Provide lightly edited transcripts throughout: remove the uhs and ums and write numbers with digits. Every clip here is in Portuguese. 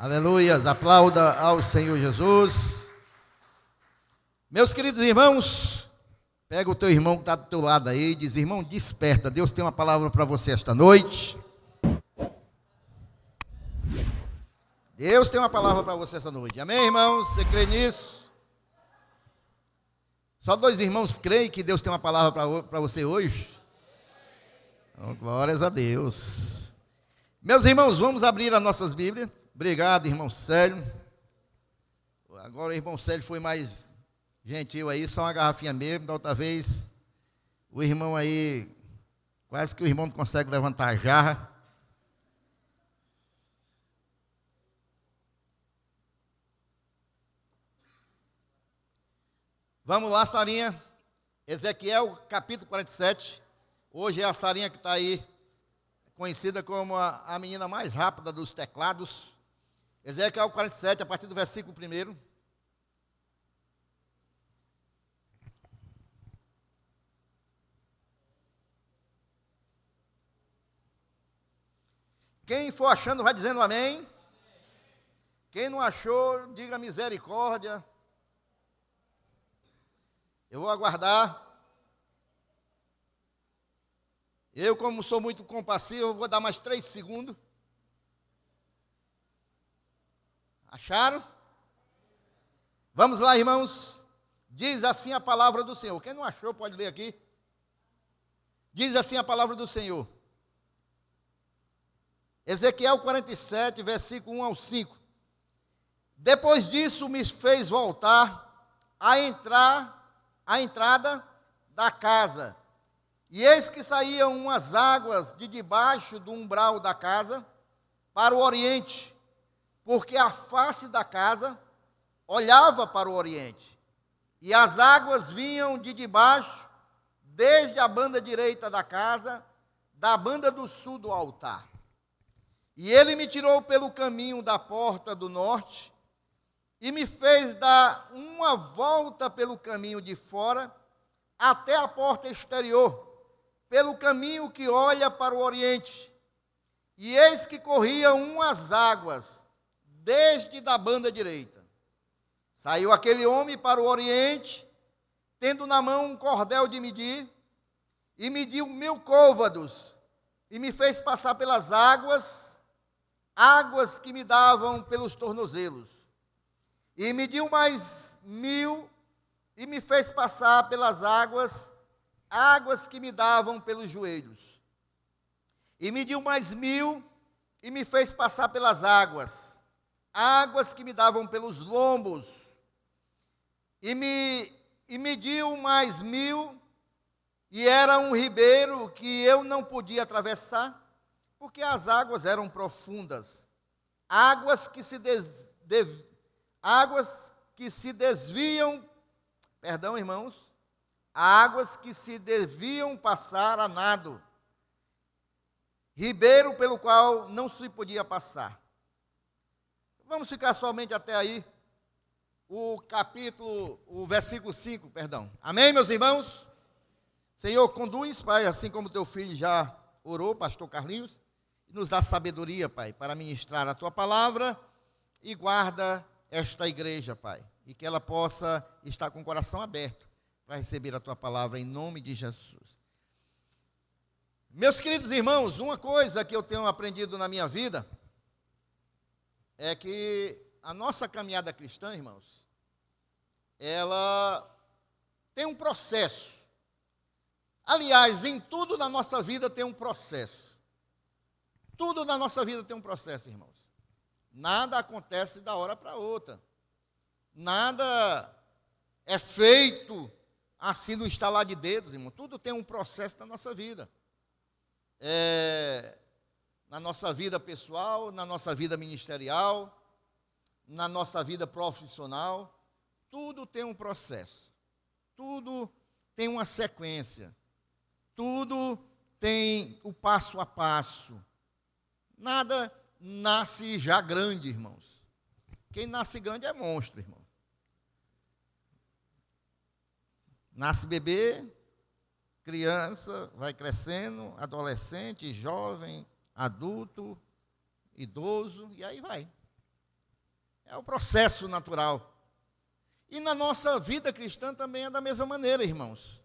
Aleluias, aplauda ao Senhor Jesus. Meus queridos irmãos, pega o teu irmão que está do teu lado aí e diz: irmão, desperta, Deus tem uma palavra para você esta noite. Deus tem uma palavra para você esta noite, amém, irmãos? Você crê nisso? Só dois irmãos creem que Deus tem uma palavra para você hoje? Oh, glórias a Deus. Meus irmãos, vamos abrir as nossas Bíblias. Obrigado, irmão Célio. Agora o irmão Célio foi mais gentil aí, só uma garrafinha mesmo. Da outra vez, o irmão aí, quase que o irmão não consegue levantar a jarra. Vamos lá, Sarinha. Ezequiel, capítulo 47. Hoje é a Sarinha que está aí, conhecida como a menina mais rápida dos teclados. Ezequiel 47, a partir do versículo 1. Quem for achando, vai dizendo amém. Quem não achou, diga misericórdia. Eu vou aguardar. Eu, como sou muito compassivo, vou dar mais 3 segundos. Acharam? Vamos lá, irmãos. Diz assim a palavra do Senhor. Quem não achou, pode ler aqui. Diz assim a palavra do Senhor. Ezequiel 47, versículo 1 ao 5. Depois disso me fez voltar a entrada da casa. E eis que saíam umas águas de debaixo do umbral da casa para o oriente, porque a face da casa olhava para o oriente. E as águas vinham de debaixo, desde a banda direita da casa, da banda do sul do altar. E ele me tirou pelo caminho da porta do norte, e me fez dar uma volta pelo caminho de fora, até a porta exterior, pelo caminho que olha para o oriente. E eis que corriam umas águas, desde da banda direita. Saiu aquele homem para o oriente, tendo na mão um cordel de medir, e mediu 1000 côvados, e me fez passar pelas águas que me davam pelos tornozelos. E mediu mais 1000, e me fez passar pelas águas que me davam pelos joelhos. E mediu mais 1000, e me fez passar pelas águas que me davam pelos lombos. E mediu mais 1000, e era um ribeiro que eu não podia atravessar, porque as águas eram profundas, águas que se desviam, perdão, irmãos, águas que se deviam passar a nado, ribeiro pelo qual não se podia passar. Vamos ficar somente até aí, o versículo 5, perdão. Amém, meus irmãos? Senhor, conduz, Pai, assim como teu filho já orou, pastor Carlinhos, e nos dá sabedoria, Pai, para ministrar a tua palavra, e guarda esta igreja, Pai, e que ela possa estar com o coração aberto para receber a tua palavra em nome de Jesus. Meus queridos irmãos, uma coisa que eu tenho aprendido na minha vida é que a nossa caminhada cristã, irmãos, ela tem um processo. Aliás, em tudo na nossa vida tem um processo. Tudo na nossa vida tem um processo, irmãos. Nada acontece da hora para outra. Nada é feito assim no estalar de dedos, irmão. Tudo tem um processo na nossa vida. Na nossa vida pessoal, na nossa vida ministerial, na nossa vida profissional, tudo tem um processo. Tudo tem uma sequência. Tudo tem o passo a passo. Nada nasce já grande, irmãos. Quem nasce grande é monstro, irmão. Nasce bebê, criança, vai crescendo, adolescente, jovem, adulto, idoso, e aí vai. É o processo natural. E na nossa vida cristã também é da mesma maneira, irmãos.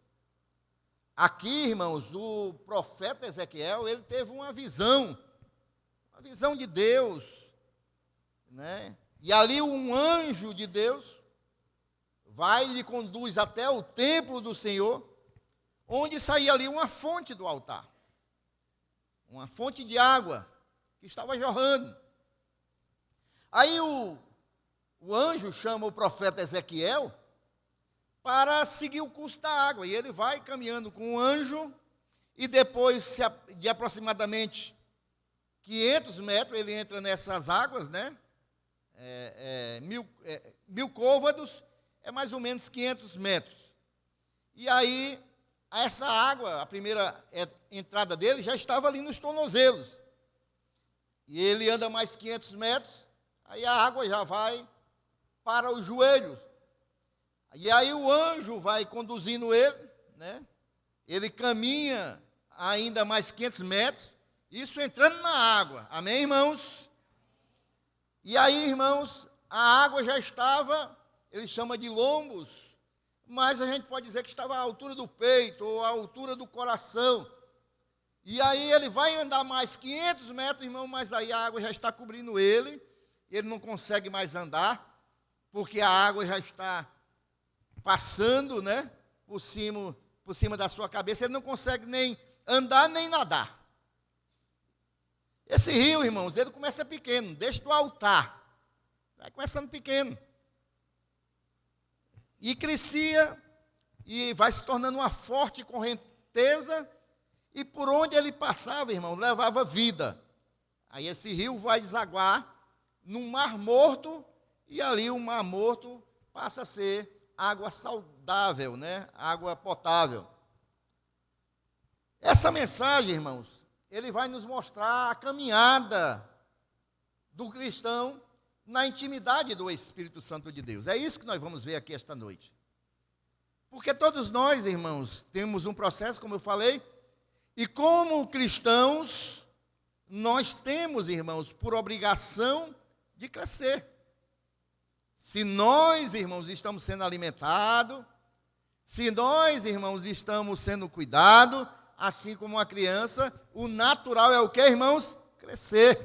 Aqui, irmãos, o profeta Ezequiel, ele teve uma visão de Deus, né? E ali um anjo de Deus vai e lhe conduz até o templo do Senhor, onde saía ali uma fonte do altar, uma fonte de água que estava jorrando. Aí o anjo chama o profeta Ezequiel para seguir o curso da água, e ele vai caminhando com o anjo, e depois de aproximadamente 500 metros, ele entra nessas águas, né? 1000 côvados, é mais ou menos 500 metros. E aí, essa água, a primeira entrada dele, já estava ali nos tornozelos. E ele anda mais 500 metros, aí a água já vai para os joelhos. E aí o anjo vai conduzindo ele, né? Ele caminha ainda mais 500 metros, isso entrando na água. Amém, irmãos? E aí, irmãos, a água já estava, ele chama de lombos, mas a gente pode dizer que estava à altura do peito ou à altura do coração. E aí ele vai andar mais 500 metros, irmão, mas aí a água já está cobrindo ele não consegue mais andar, porque a água já está passando, né, por cima da sua cabeça, ele não consegue nem andar nem nadar. Esse rio, irmãos, ele começa pequeno, desde o altar, vai começando pequeno, e crescia, e vai se tornando uma forte correnteza, e por onde ele passava, irmão, levava vida. Aí esse rio vai desaguar num mar morto, e ali o mar morto passa a ser água saudável, né? Água potável. Essa mensagem, irmãos, ele vai nos mostrar a caminhada do cristão na intimidade do Espírito Santo de Deus. É isso que nós vamos ver aqui esta noite. Porque todos nós, irmãos, temos um processo, como eu falei, e como cristãos, nós temos, irmãos, por obrigação de crescer. Se nós, irmãos, estamos sendo alimentados, se nós, irmãos, estamos sendo cuidados, assim como uma criança, o natural é o que, irmãos? Crescer.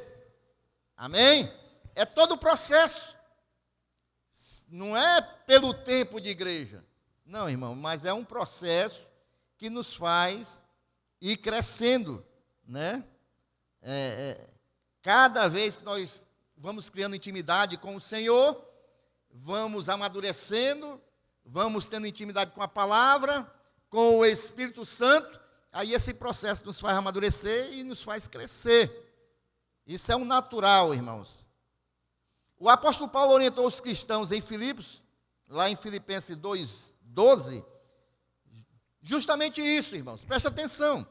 Amém? É todo o processo. Não é pelo tempo de igreja. Não, irmão, mas é um processo que nos faz ir crescendo, né? Cada vez que nós vamos criando intimidade com o Senhor, vamos amadurecendo, vamos tendo intimidade com a palavra, com o Espírito Santo, aí esse processo nos faz amadurecer e nos faz crescer. Isso é um natural, irmãos. O apóstolo Paulo orientou os cristãos em Filipos, lá em Filipenses 2:12, justamente isso, irmãos, presta atenção.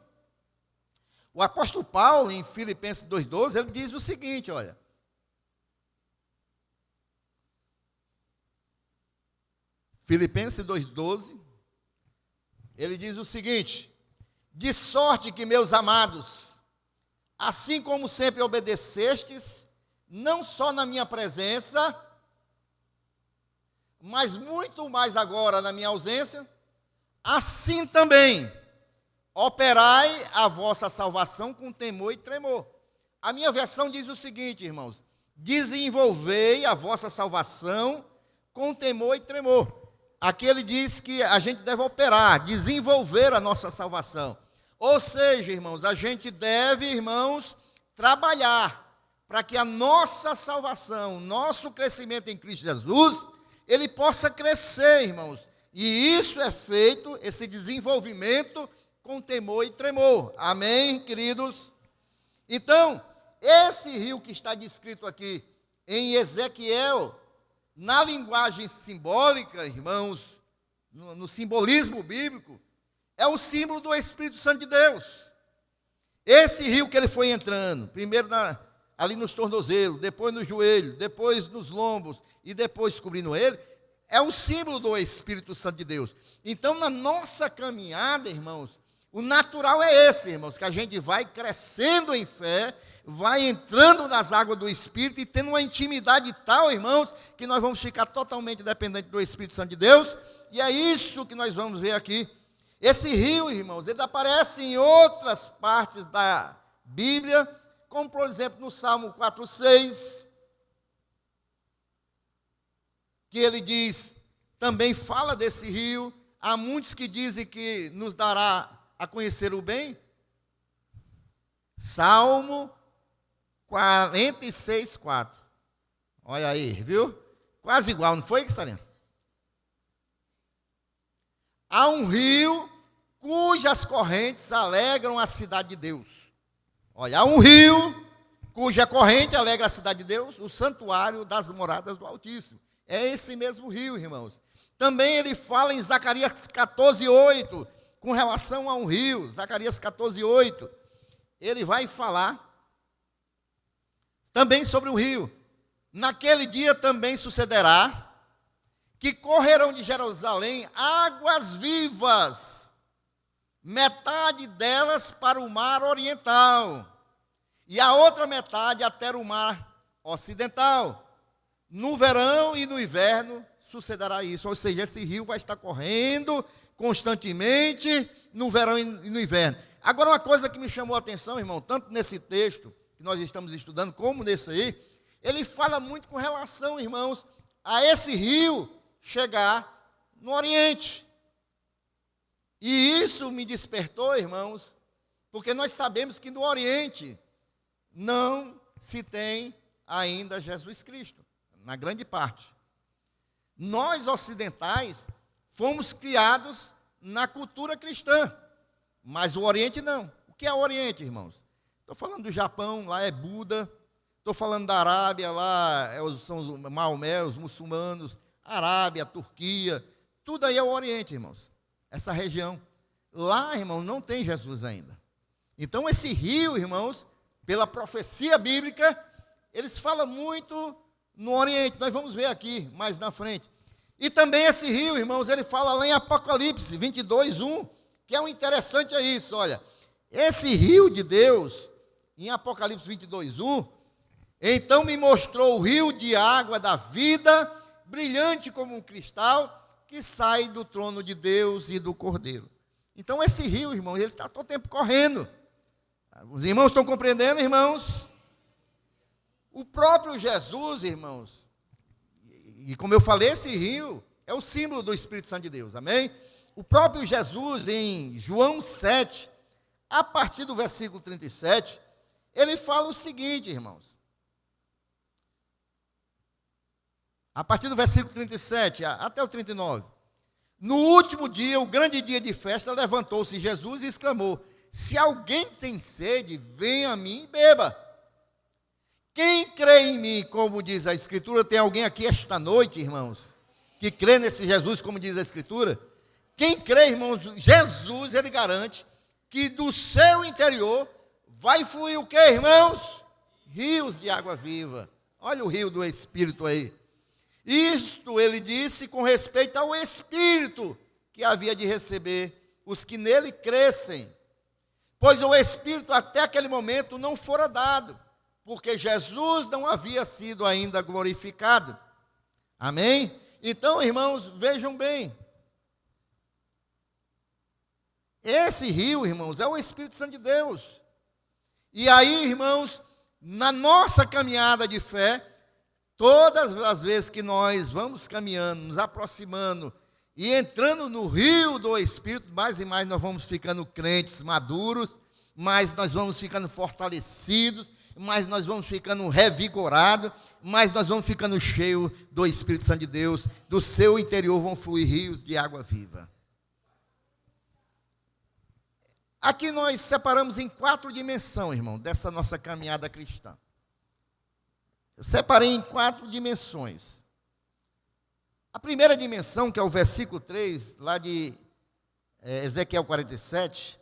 O apóstolo Paulo, em Filipenses 2:12, ele diz o seguinte, olha. Filipenses 2:12, ele diz o seguinte: de sorte que, meus amados, assim como sempre obedecestes, não só na minha presença, mas muito mais agora na minha ausência, assim também operai a vossa salvação com temor e tremor. A minha versão diz o seguinte, irmãos: desenvolvei a vossa salvação com temor e tremor. Aqui ele diz que a gente deve operar, desenvolver a nossa salvação. Ou seja, irmãos, a gente deve, irmãos, trabalhar para que a nossa salvação, nosso crescimento em Cristo Jesus, ele possa crescer, irmãos. E isso é feito, esse desenvolvimento, com temor e tremor. Amém, queridos? Então, esse rio que está descrito aqui em Ezequiel, na linguagem simbólica, irmãos, no simbolismo bíblico, é o símbolo do Espírito Santo de Deus. Esse rio que ele foi entrando, primeiro ali nos tornozelos, depois no joelho, depois nos lombos e depois cobrindo ele, é o símbolo do Espírito Santo de Deus. Então, na nossa caminhada, irmãos, O natural é esse, irmãos, que a gente vai crescendo em fé, vai entrando nas águas do Espírito e tendo uma intimidade tal, irmãos, que nós vamos ficar totalmente dependentes do Espírito Santo de Deus. E é isso que nós vamos ver aqui. Esse rio, irmãos, ele aparece em outras partes da Bíblia, como por exemplo no Salmo 4:6, que ele diz, também fala desse rio. Há muitos que dizem que nos dará a conhecer o bem. Salmo 46:4. Olha aí, viu? Quase igual, não foi, Sarena? Há um rio cujas correntes alegram a cidade de Deus. Olha, há um rio cuja corrente alegra a cidade de Deus, o santuário das moradas do Altíssimo. É esse mesmo rio, irmãos. Também ele fala em Zacarias 14:8, com relação a um rio. Zacarias 14:8. Ele vai falar também sobre o rio. Naquele dia também sucederá que correrão de Jerusalém águas vivas, metade delas para o mar oriental, e a outra metade até o mar ocidental. No verão e no inverno sucederá isso, ou seja, esse rio vai estar correndo constantemente no verão e no inverno. Agora, uma coisa que me chamou a atenção, irmão, tanto nesse texto que nós estamos estudando, como nesse aí, ele fala muito com relação, irmãos, a esse rio chegar no Oriente. E isso me despertou, irmãos, porque nós sabemos que no Oriente não se tem ainda Jesus Cristo, na grande parte. Nós ocidentais fomos criados na cultura cristã, mas o Oriente não. O que é o Oriente, irmãos? Estou falando do Japão, lá é Buda. Estou falando da Arábia, lá são os Maomé, os muçulmanos. Arábia, Turquia, tudo aí é o Oriente, irmãos. Essa região. Lá, irmãos, não tem Jesus ainda. Então, esse rio, irmãos, pela profecia bíblica, eles falam muito no Oriente. Nós vamos ver aqui, mais na frente. E também esse rio, irmãos, ele fala lá em Apocalipse 22:1, que é um interessante é isso, olha. Esse rio de Deus, em Apocalipse 22:1, então me mostrou o rio de água da vida, brilhante como um cristal, que sai do trono de Deus e do Cordeiro. Então esse rio, irmãos, ele está todo o tempo correndo. Os irmãos estão compreendendo, irmãos? O próprio Jesus, irmãos, e como eu falei, esse rio é o símbolo do Espírito Santo de Deus, amém? O próprio Jesus, em João 7, a partir do versículo 37, ele fala o seguinte, irmãos. A partir do versículo 37 até o 39. No último dia, o grande dia de festa, levantou-se Jesus e exclamou: se alguém tem sede, venha a mim e beba. Quem crê em mim, como diz a Escritura, tem alguém aqui esta noite, irmãos, que crê nesse Jesus, como diz a Escritura? Quem crê, irmãos, Jesus, ele garante que do seu interior vai fluir o quê, irmãos? Rios de água viva. Olha o rio do Espírito aí. Isto ele disse com respeito ao Espírito que havia de receber os que nele crescem. Pois o Espírito até aquele momento não fora dado, porque Jesus não havia sido ainda glorificado. Amém? Então, irmãos, vejam bem. Esse rio, irmãos, é o Espírito Santo de Deus. E aí, irmãos, na nossa caminhada de fé, todas as vezes que nós vamos caminhando, nos aproximando e entrando no rio do Espírito, mais e mais nós vamos ficando crentes maduros, mais nós vamos ficando fortalecidos, mais nós vamos ficando revigorados, mais nós vamos ficando cheios do Espírito Santo de Deus. Do seu interior vão fluir rios de água viva. Aqui nós separamos em 4 dimensões, irmão, dessa nossa caminhada cristã. Eu separei em 4 dimensões. A primeira dimensão, que é o versículo 3, lá de Ezequiel 47,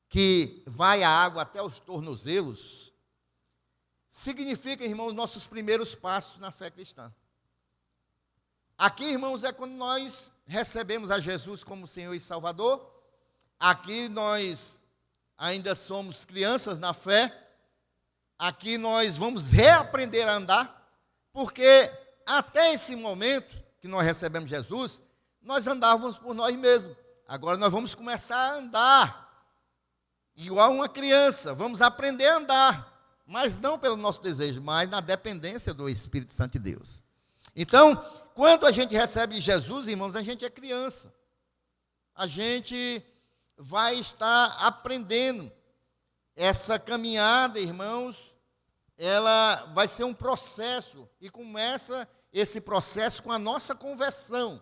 que vai a água até os tornozelos, significa, irmãos, nossos primeiros passos na fé cristã. Aqui, irmãos, é quando nós recebemos a Jesus como Senhor e Salvador, Aqui nós ainda somos crianças na fé. Aqui nós vamos reaprender a andar, porque até esse momento que nós recebemos Jesus, nós andávamos por nós mesmos. Agora nós vamos começar a andar igual uma criança. Vamos aprender a andar, mas não pelo nosso desejo, mas na dependência do Espírito Santo de Deus. Então, quando a gente recebe Jesus, irmãos, a gente é criança. A gente vai estar aprendendo. Essa caminhada, irmãos, ela vai ser um processo, e começa esse processo com a nossa conversão.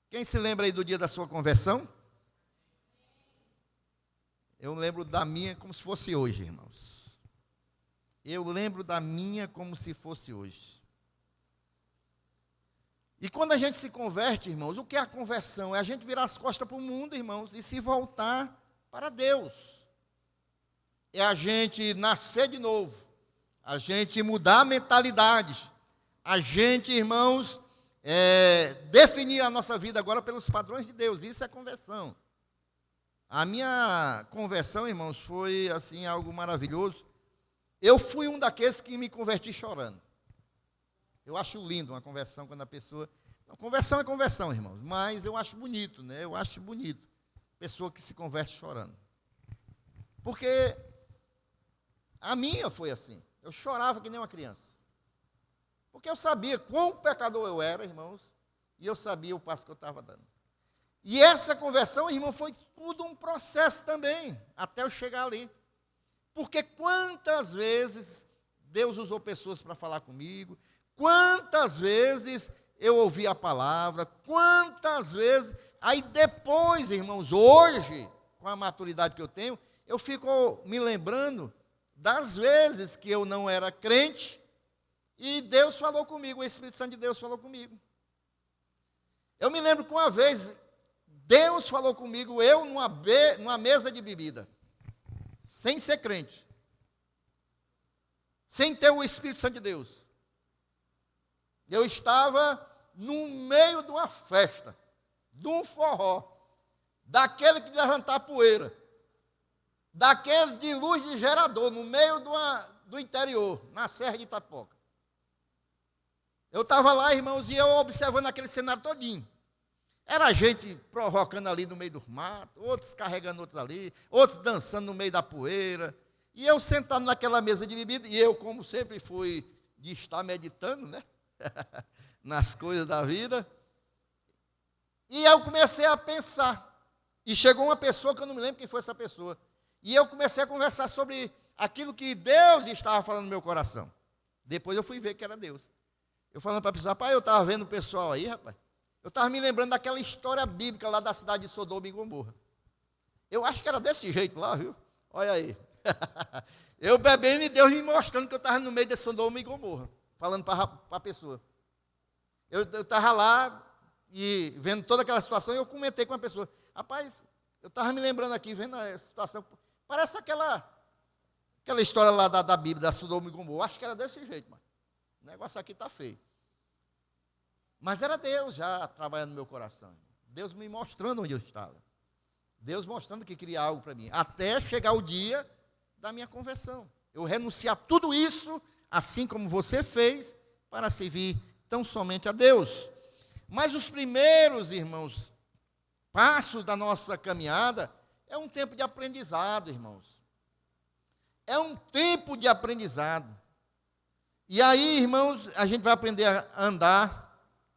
Quem se lembra aí do dia da sua conversão? Eu lembro da minha como se fosse hoje, irmãos. Eu lembro da minha como se fosse hoje. E quando a gente se converte, irmãos, o que é a conversão? É a gente virar as costas para o mundo, irmãos, e se voltar para Deus. É a gente nascer de novo, a gente mudar a mentalidade, a gente, irmãos, definir a nossa vida agora pelos padrões de Deus. Isso é conversão. A minha conversão, irmãos, foi assim algo maravilhoso. Eu fui um daqueles que me converti chorando. Eu acho lindo uma conversão quando a pessoa... Não, conversão é conversão, irmãos, mas eu acho bonito, né? Eu acho bonito pessoa que se converte chorando. Porque a minha foi assim. Eu chorava que nem uma criança. Porque eu sabia quão pecador eu era, irmãos, e eu sabia o passo que eu estava dando. E essa conversão, irmão, foi tudo um processo também, até eu chegar ali. Porque quantas vezes Deus usou pessoas para falar comigo, quantas vezes eu ouvi a palavra, quantas vezes... Aí depois, irmãos, hoje, com a maturidade que eu tenho, eu fico me lembrando das vezes que eu não era crente e Deus falou comigo, o Espírito Santo de Deus falou comigo. Eu me lembro que uma vez Deus falou comigo, eu numa mesa de bebida, sem ser crente, sem ter o Espírito Santo de Deus. Eu estava no meio de uma festa, de um forró, daquele que levantar poeira, daquele de luz de gerador, no meio do interior, na Serra de Itapoca. Eu estava lá, irmãos, e eu observando aquele cenário todinho. Era gente provocando ali no meio do mato, outros carregando outros ali, outros dançando no meio da poeira. E eu sentado naquela mesa de bebida, e eu, como sempre fui de estar meditando, né? Nas coisas da vida. E eu comecei a pensar. E chegou uma pessoa, que eu não me lembro quem foi essa pessoa. E eu comecei a conversar sobre aquilo que Deus estava falando no meu coração. Depois eu fui ver que era Deus. Eu falando para a pessoa, rapaz, eu estava vendo o pessoal aí, rapaz. Eu estava me lembrando daquela história bíblica lá da cidade de Sodoma e Gomorra. Eu acho que era desse jeito lá, viu? Olha aí. Eu bebendo e Deus me mostrando que eu estava no meio de Sodoma e Gomorra. Falando para a pessoa. Eu estava lá e vendo toda aquela situação e eu comentei com a pessoa. Rapaz, eu estava me lembrando aqui, vendo a situação. Parece aquela história lá da Bíblia, da Sodoma e Gomorra. Acho que era desse jeito, mas o negócio aqui está feio. Mas era Deus já trabalhando no meu coração. Deus me mostrando onde eu estava. Deus mostrando que queria algo para mim. Até chegar o dia da minha conversão. Eu renunciar tudo isso, assim como você fez, para servir tão somente a Deus. Mas os primeiros, irmãos, passos da nossa caminhada é um tempo de aprendizado, irmãos. É um tempo de aprendizado. E aí, irmãos, a gente vai aprender a andar,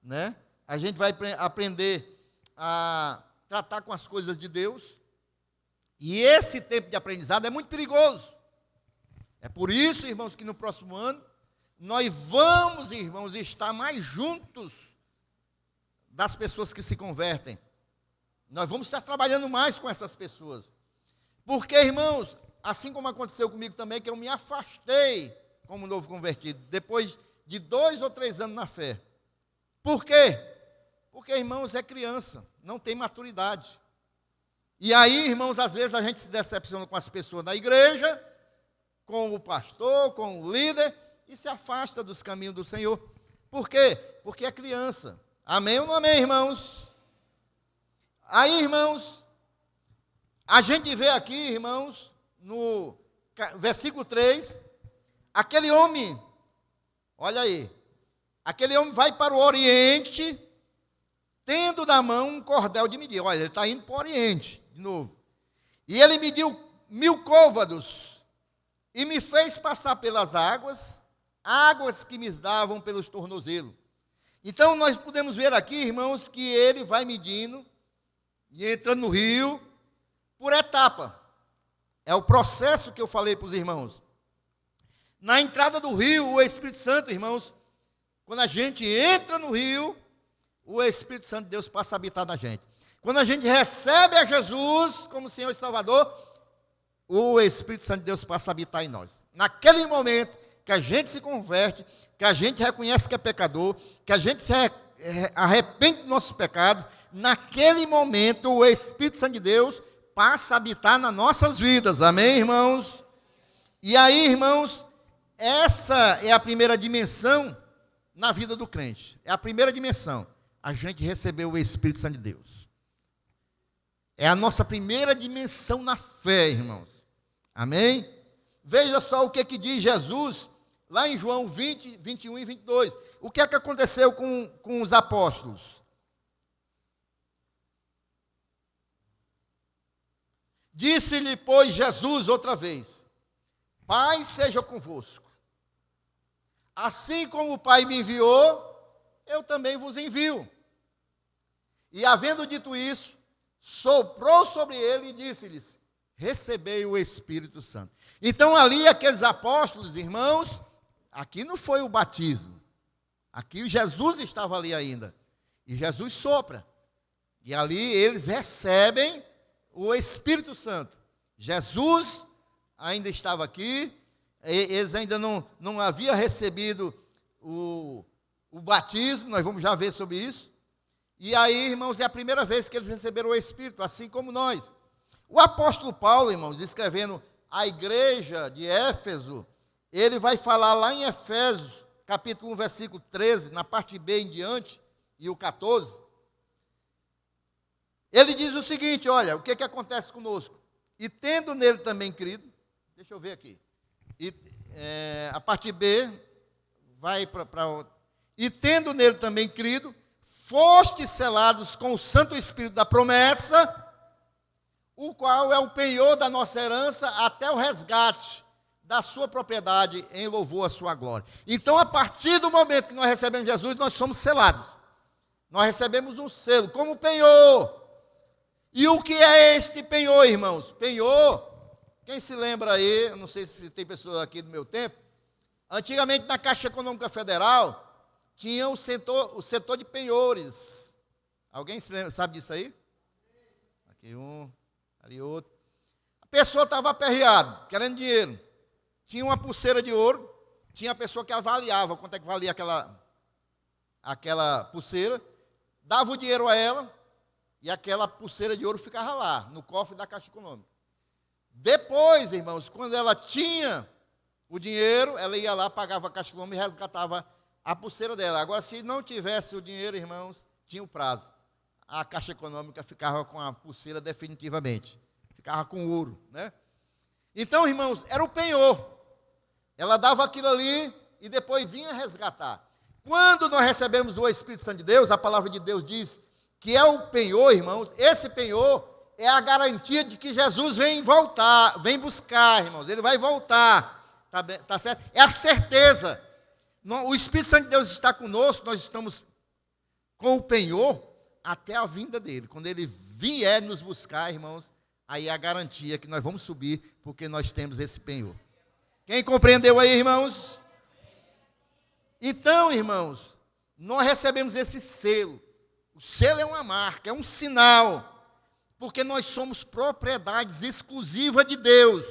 né? A gente vai aprender a tratar com as coisas de Deus. E esse tempo de aprendizado é muito perigoso. É por isso, irmãos, que no próximo ano nós vamos, irmãos, estar mais juntos das pessoas que se convertem. Nós vamos estar trabalhando mais com essas pessoas. Porque, irmãos, assim como aconteceu comigo também, que eu me afastei como novo convertido, depois de 2 ou 3 anos na fé. Por quê? Porque, irmãos, é criança, não tem maturidade. E aí, irmãos, às vezes a gente se decepciona com as pessoas da igreja, com o pastor, com o líder, e se afasta dos caminhos do Senhor. Por quê? Porque é criança. Amém ou não amém, irmãos? Aí, irmãos, A gente vê aqui, irmãos, no versículo 3, aquele homem, olha aí, aquele homem vai para o Oriente, tendo na mão um cordel de medir. Olha, ele está indo para o Oriente, de novo. E ele mediu 1000 côvados, e me fez passar pelas águas que me davam pelos tornozelos. Então, nós podemos ver aqui, irmãos, que ele vai medindo, e entrando no rio, por etapa. É o processo que eu falei para os irmãos. Na entrada do rio, o Espírito Santo, irmãos, quando a gente entra no rio, o Espírito Santo de Deus passa a habitar na gente. Quando a gente recebe a Jesus como Senhor e Salvador, o Espírito Santo de Deus passa a habitar em nós. Naquele momento que a gente se converte, que a gente reconhece que é pecador, que a gente se arrepende dos nossos pecados, naquele momento o Espírito Santo de Deus passa a habitar nas nossas vidas. Amém, irmãos? E aí, irmãos, essa é a primeira dimensão na vida do crente. É a primeira dimensão. A gente recebeu o Espírito Santo de Deus. É a nossa primeira dimensão na fé, irmãos. Amém? Veja só o que diz Jesus lá em João 20, 21 e 22. O que é que aconteceu com os apóstolos? Disse-lhe, pois, Jesus outra vez: Pai seja convosco. Assim como o Pai me enviou, eu também vos envio. E havendo dito isso, soprou sobre ele e disse-lhes: recebei o Espírito Santo. Então ali aqueles apóstolos, irmãos, aqui não foi o batismo. Aqui Jesus estava ali ainda. E Jesus sopra. E ali eles recebem o Espírito Santo. Jesus ainda estava aqui, eles ainda não haviam recebido o batismo, nós vamos já ver sobre isso. E aí, irmãos, é a primeira vez que eles receberam o Espírito, assim como nós. O apóstolo Paulo, irmãos, escrevendo à igreja de Éfeso, ele vai falar lá em Efésios, capítulo 1, versículo 13, na parte B em diante, e o 14. Ele diz o seguinte, olha, o que acontece conosco? E tendo nele também crido, deixa eu ver aqui, a parte B vai para outra. E tendo nele também crido, fostes selados com o Santo Espírito da promessa, o qual é o penhor da nossa herança até o resgate da sua propriedade em louvor à sua glória. Então, a partir do momento que nós recebemos Jesus, nós somos selados. Nós recebemos um selo como penhor. E o que é este penhor, irmãos? Penhor, quem se lembra aí, eu não sei se tem pessoas aqui do meu tempo, antigamente na Caixa Econômica Federal, tinha o setor de penhores. Alguém se lembra, sabe disso aí? Aqui um, ali outro. A pessoa estava aperreada, querendo dinheiro. Tinha uma pulseira de ouro, tinha a pessoa que avaliava quanto é que valia aquela pulseira, dava o dinheiro a ela, e aquela pulseira de ouro ficava lá, no cofre da Caixa Econômica. Depois, irmãos, quando ela tinha o dinheiro, ela ia lá, pagava a Caixa Econômica e resgatava a pulseira dela. Agora, se não tivesse o dinheiro, irmãos, tinha o prazo. A Caixa Econômica ficava com a pulseira definitivamente. Ficava com ouro, né? Então, irmãos, era o penhor. Ela dava aquilo ali e depois vinha resgatar. Quando nós recebemos o Espírito Santo de Deus, a palavra de Deus diz que é o penhor, irmãos, esse penhor é a garantia de que Jesus vem voltar, vem buscar, irmãos, ele vai voltar, tá certo? É a certeza. O Espírito Santo de Deus está conosco, nós estamos com o penhor até a vinda dele. Quando ele vier nos buscar, irmãos, aí é a garantia que nós vamos subir, porque nós temos esse penhor. Quem compreendeu aí, irmãos? Então, irmãos, nós recebemos esse selo. O selo é uma marca, é um sinal, porque nós somos propriedades exclusivas de Deus.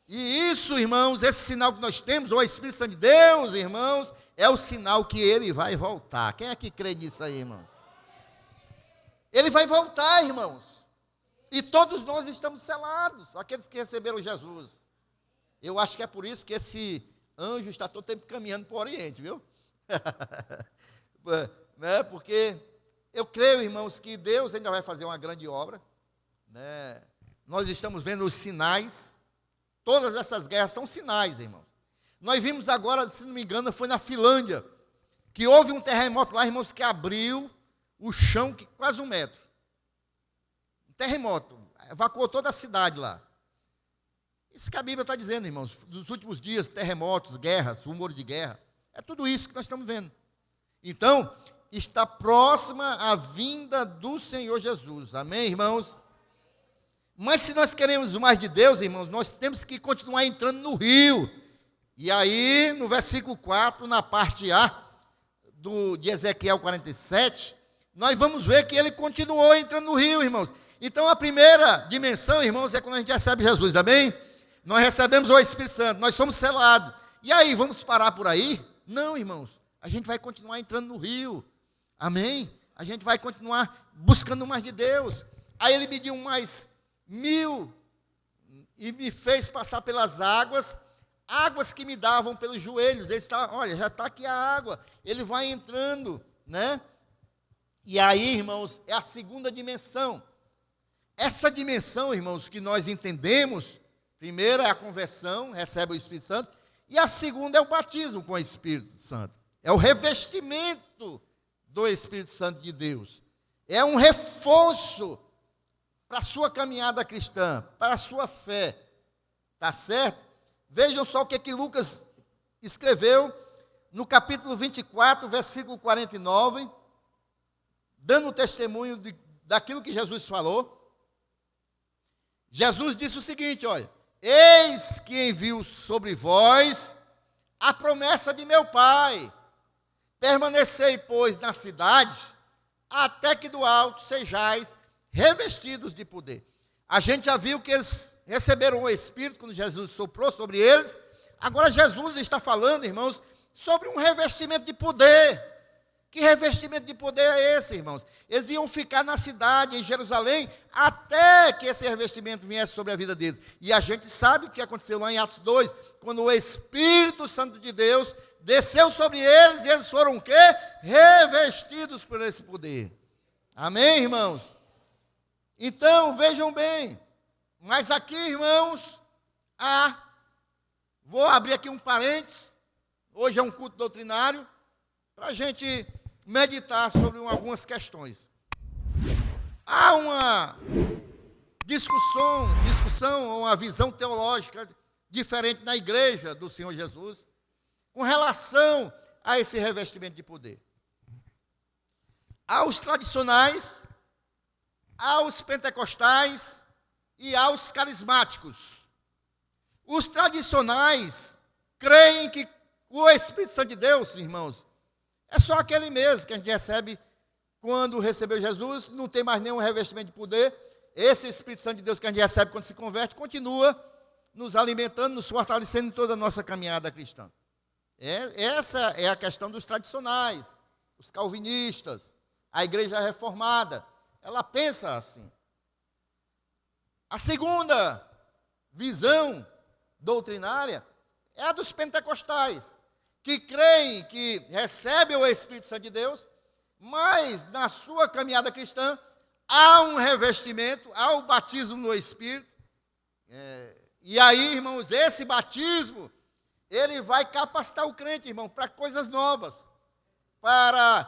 E isso, irmãos, esse sinal que nós temos, o Espírito Santo de Deus, irmãos, é o sinal que ele vai voltar. Quem é que crê nisso aí, irmão? Ele vai voltar, irmãos. E todos nós estamos selados, aqueles que receberam Jesus. Eu acho que é por isso que esse anjo está todo tempo caminhando para o Oriente, viu? Né? Porque eu creio, irmãos, que Deus ainda vai fazer uma grande obra, né? nós estamos vendo os sinais. Todas essas guerras são sinais, irmãos. Nós vimos agora, se não me engano, foi na Finlândia, que houve um terremoto lá, irmãos, que abriu o chão quase 1 metro. Um terremoto, evacuou toda a cidade lá. Isso que a Bíblia está dizendo, irmãos, dos últimos dias, terremotos, guerras, rumores de guerra. É tudo isso que nós estamos vendo. Então, está próxima a vinda do Senhor Jesus. Amém, irmãos? Mas se nós queremos mais de Deus, irmãos, nós temos que continuar entrando no rio. E aí, no versículo 4, na parte A de Ezequiel 47, nós vamos ver que ele continuou entrando no rio, irmãos. Então, a primeira dimensão, irmãos, é quando a gente recebe Jesus, amém? Nós recebemos o Espírito Santo, nós somos selados. E aí, vamos parar por aí? Não, irmãos, a gente vai continuar entrando no rio, amém? A gente vai continuar buscando mais de Deus. Aí ele mediu mais 1000 e me fez passar pelas águas que me davam pelos joelhos. Ele está, olha, já está aqui a água. Ele vai entrando, né? E aí, irmãos, é a segunda dimensão. Essa dimensão, irmãos, que nós entendemos, primeiro é a conversão, recebe o Espírito Santo, e a segunda é o batismo com o Espírito Santo. É o revestimento do Espírito Santo de Deus. É um reforço para a sua caminhada cristã, para a sua fé. Tá certo? Vejam só o que Lucas escreveu no capítulo 24, versículo 49, dando testemunho daquilo que Jesus falou. Jesus disse o seguinte, olha: eis que envio sobre vós a promessa de meu Pai. Permanecei, pois, na cidade, até que do alto sejais revestidos de poder. A gente já viu que eles receberam o Espírito quando Jesus soprou sobre eles. Agora Jesus está falando, irmãos, sobre um revestimento de poder. Que revestimento de poder é esse, irmãos? Eles iam ficar na cidade, em Jerusalém, até que esse revestimento viesse sobre a vida deles. E a gente sabe o que aconteceu lá em Atos 2, quando o Espírito Santo de Deus desceu sobre eles, e eles foram o quê? Revestidos por esse poder. Amém, irmãos? Então, vejam bem, mas aqui, irmãos, vou abrir aqui um parênteses, hoje é um culto doutrinário, para a gente meditar sobre algumas questões. Há uma discussão, uma visão teológica diferente na igreja do Senhor Jesus, com relação a esse revestimento de poder. Aos tradicionais, aos pentecostais e aos carismáticos. Os tradicionais creem que o Espírito Santo de Deus, irmãos, é só aquele mesmo que a gente recebe quando recebeu Jesus, não tem mais nenhum revestimento de poder. Esse Espírito Santo de Deus que a gente recebe quando se converte, continua nos alimentando, nos fortalecendo em toda a nossa caminhada cristã. Essa é a questão dos tradicionais, os calvinistas, a igreja reformada. Ela pensa assim. A segunda visão doutrinária é a dos pentecostais, que creem que recebem o Espírito Santo de Deus, mas na sua caminhada cristã há um revestimento, há o batismo no Espírito. E aí, irmãos, esse batismo, ele vai capacitar o crente, irmão, para coisas novas, para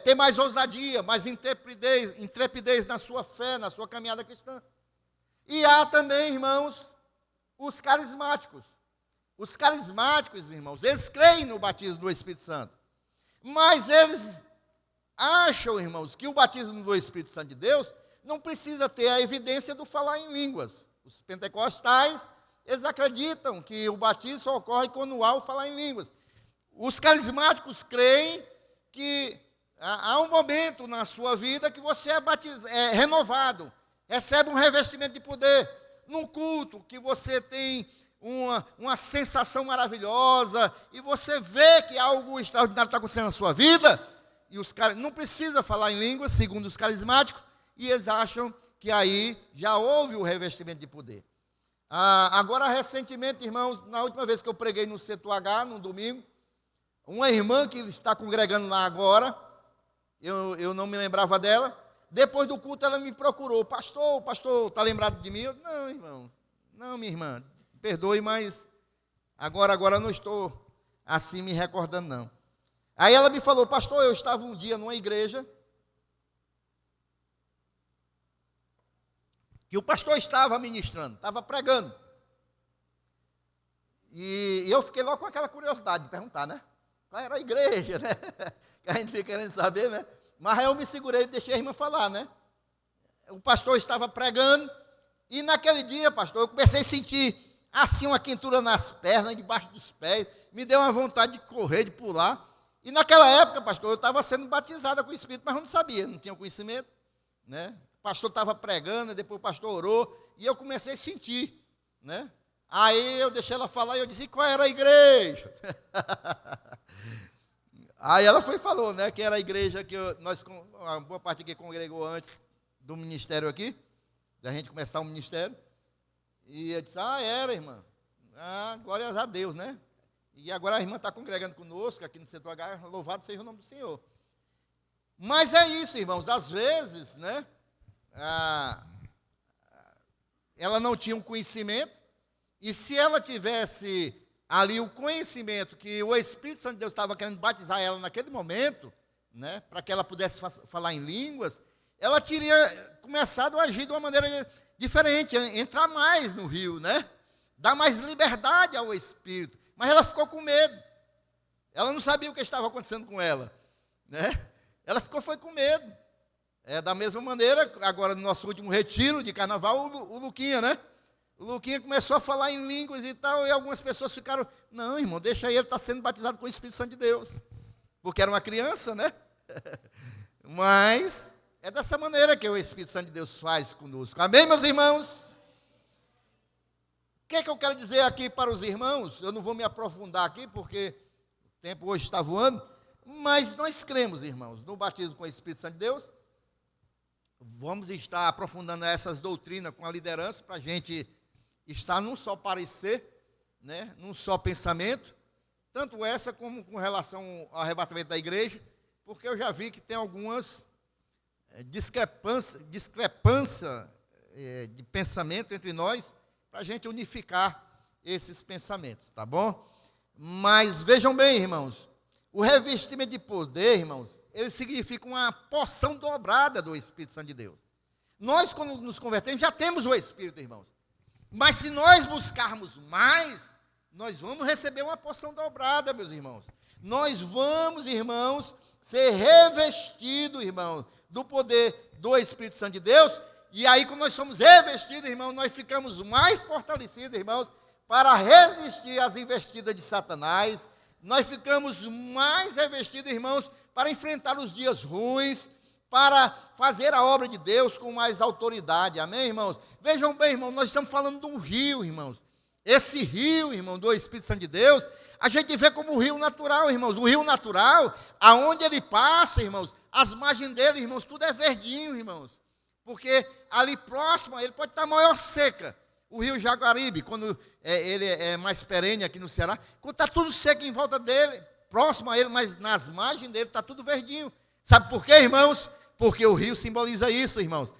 ter mais ousadia, mais intrepidez na sua fé, na sua caminhada cristã. E há também, irmãos, os carismáticos. Os carismáticos, irmãos, eles creem no batismo do Espírito Santo. Mas eles acham, irmãos, que o batismo do Espírito Santo de Deus não precisa ter a evidência do falar em línguas. Os pentecostais, eles acreditam que o batismo só ocorre quando há o falar em línguas. Os carismáticos creem que há um momento na sua vida que você é renovado, recebe um revestimento de poder. Num culto que você tem uma sensação maravilhosa e você vê que algo extraordinário está acontecendo na sua vida, e os caras não precisa falar em línguas, segundo os carismáticos, e eles acham que aí já houve o revestimento de poder. Agora, recentemente, irmãos, na última vez que eu preguei no C2H, no domingo, uma irmã que está congregando lá agora, eu não me lembrava dela, Depois do culto, ela me procurou. Pastor, está lembrado de mim? Eu, não, irmão. Não, minha irmã. Perdoe, mas agora eu não estou assim me recordando, não. Aí ela me falou, pastor, eu estava um dia numa igreja que o pastor estava ministrando, estava pregando. E eu fiquei logo com aquela curiosidade de perguntar, né? Qual era a igreja, né? Que a gente fica querendo saber, né? Mas aí eu me segurei e deixei a irmã falar, né? O pastor estava pregando e naquele dia, pastor, eu comecei a sentir assim uma quentura nas pernas, debaixo dos pés. Me deu uma vontade de correr, de pular. E naquela época, pastor, eu estava sendo batizada com o Espírito, mas eu não sabia, não tinha conhecimento, né? O pastor estava pregando, depois o pastor orou e eu comecei a sentir, né? Aí eu deixei ela falar e eu disse, qual era a igreja? Aí ela foi e falou, né, que era a igreja que uma boa parte aqui congregou antes do ministério aqui, da gente começar o ministério. E eu disse, era, irmã. Glórias a Deus, né? E agora a irmã está congregando conosco aqui no setor H, louvado seja o nome do Senhor. Mas é isso, irmãos, às vezes, né, ela não tinha um conhecimento, e se ela tivesse ali o conhecimento que o Espírito Santo de Deus estava querendo batizar ela naquele momento, né, para que ela pudesse falar em línguas, ela teria começado a agir de uma maneira diferente, entrar mais no rio, né, dar mais liberdade ao Espírito. Mas ela ficou com medo. Ela não sabia o que estava acontecendo com ela, né? Ela foi com medo. Da mesma maneira, agora no nosso último retiro de carnaval, o Luquinha, né? O Luquinha começou a falar em línguas e tal, e algumas pessoas ficaram, não, irmão, deixa ele estar sendo batizado com o Espírito Santo de Deus. Porque era uma criança, né? Mas é dessa maneira que o Espírito Santo de Deus faz conosco. Amém, meus irmãos? O que é que eu quero dizer aqui para os irmãos? Eu não vou me aprofundar aqui, porque o tempo hoje está voando, mas nós cremos, irmãos, no batismo com o Espírito Santo de Deus. Vamos estar aprofundando essas doutrinas com a liderança, para a gente estar num só parecer, né, num só pensamento, tanto essa como com relação ao arrebatamento da igreja, porque eu já vi que tem algumas discrepância de pensamento entre nós, para a gente unificar esses pensamentos, tá bom? Mas vejam bem, irmãos, o revestimento de poder, irmãos, ele significa uma porção dobrada do Espírito Santo de Deus. Nós, quando nos convertemos, já temos o Espírito, irmãos. Mas se nós buscarmos mais, nós vamos receber uma porção dobrada, meus irmãos. Nós vamos, irmãos, ser revestidos, irmãos, do poder do Espírito Santo de Deus. E aí, quando nós somos revestidos, irmãos, nós ficamos mais fortalecidos, irmãos, para resistir às investidas de Satanás. Nós ficamos mais revestidos, irmãos, para enfrentar os dias ruins, para fazer a obra de Deus com mais autoridade. Amém, irmãos? Vejam bem, irmãos, nós estamos falando de um rio, irmãos. Esse rio, irmão, do Espírito Santo de Deus, a gente vê como um rio natural, irmãos. Um rio natural, aonde ele passa, irmãos, as margens dele, irmãos, tudo é verdinho, irmãos. Porque ali próximo, ele pode estar maior seca. O rio Jaguaribe, quando ele é mais perene aqui no Ceará, quando está tudo seco em volta dele, próximo a ele, mas nas margens dele está tudo verdinho. Sabe por quê, irmãos? Porque o rio simboliza isso, irmãos.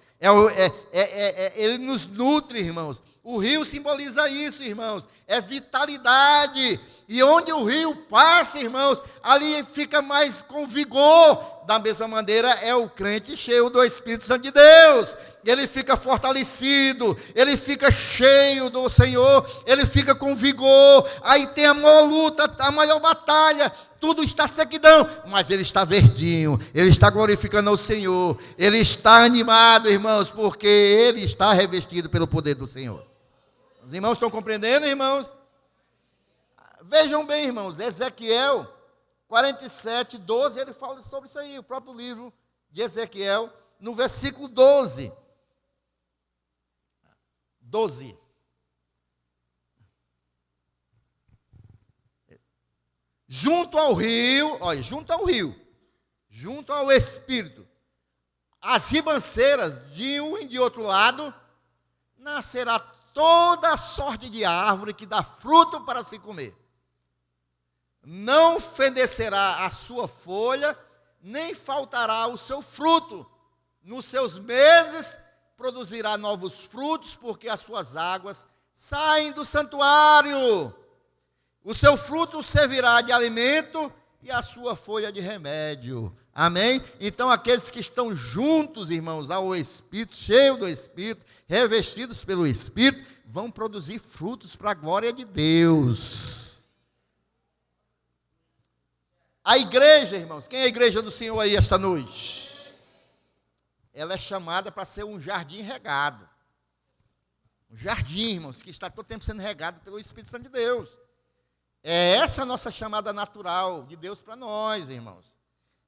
Ele nos nutre, irmãos. O rio simboliza isso, irmãos. É vitalidade. E onde o rio passa, irmãos, ali fica mais com vigor. Da mesma maneira, é o crente cheio do Espírito Santo de Deus. Ele fica fortalecido, ele fica cheio do Senhor, ele fica com vigor. Aí tem a maior luta, a maior batalha. Tudo está sequidão, mas ele está verdinho, ele está glorificando ao Senhor, ele está animado, irmãos, porque ele está revestido pelo poder do Senhor. Os irmãos estão compreendendo, irmãos? Vejam bem, irmãos, Ezequiel 47, 12, ele fala sobre isso aí, o próprio livro de Ezequiel, no versículo 12. Junto ao rio, junto ao Espírito, as ribanceiras de um e de outro lado, nascerá toda sorte de árvore que dá fruto para se comer. Não fenecerá a sua folha, nem faltará o seu fruto, nos seus meses produzirá novos frutos, porque as suas águas saem do santuário. O seu fruto servirá de alimento e a sua folha de remédio. Amém? Então, aqueles que estão juntos, irmãos, ao Espírito, cheios do Espírito, revestidos pelo Espírito, vão produzir frutos para a glória de Deus. A igreja, irmãos, quem é a igreja do Senhor aí esta noite? Ela é chamada para ser um jardim regado. Um jardim, irmãos, que está todo tempo sendo regado pelo Espírito Santo de Deus. É essa a nossa chamada natural de Deus para nós, irmãos.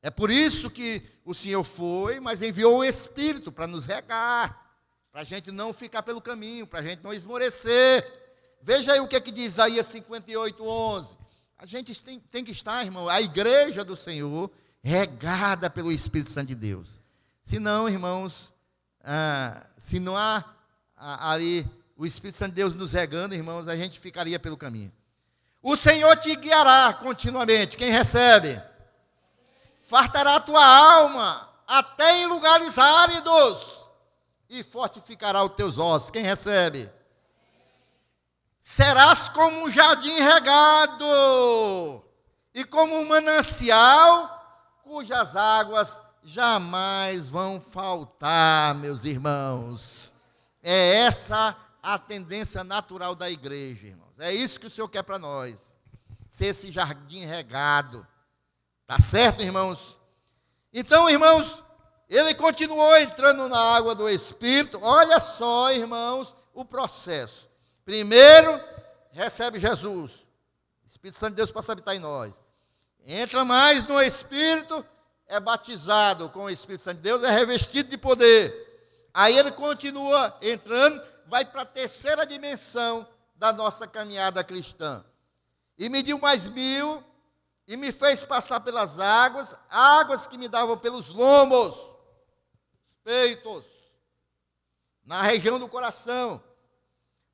É por isso que o Senhor foi, mas enviou o Espírito para nos regar, para a gente não ficar pelo caminho, para a gente não esmorecer. Veja aí o que diz Isaías 58:11. A gente tem que estar, irmão, a igreja do Senhor, regada pelo Espírito Santo de Deus. Senão, irmãos, se não há ali o Espírito Santo de Deus nos regando, irmãos, a gente ficaria pelo caminho. O Senhor te guiará continuamente. Quem recebe? Fartará a tua alma até em lugares áridos e fortificará os teus ossos. Quem recebe? Serás como um jardim regado e como um manancial cujas águas jamais vão faltar, meus irmãos. É essa a tendência natural da igreja, irmãos. É isso que o Senhor quer para nós. Ser esse jardim regado. Tá certo, irmãos? Então, irmãos, ele continuou entrando na água do Espírito. Olha só, irmãos, o processo. Primeiro, recebe Jesus. O Espírito Santo de Deus passa a habitar em nós. Entra mais no Espírito, é batizado com o Espírito Santo de Deus, é revestido de poder. Aí ele continua entrando, vai para a terceira dimensão da nossa caminhada cristã. E mediu mais 1000, e me fez passar pelas águas, águas que me davam pelos lombos, peitos, na região do coração,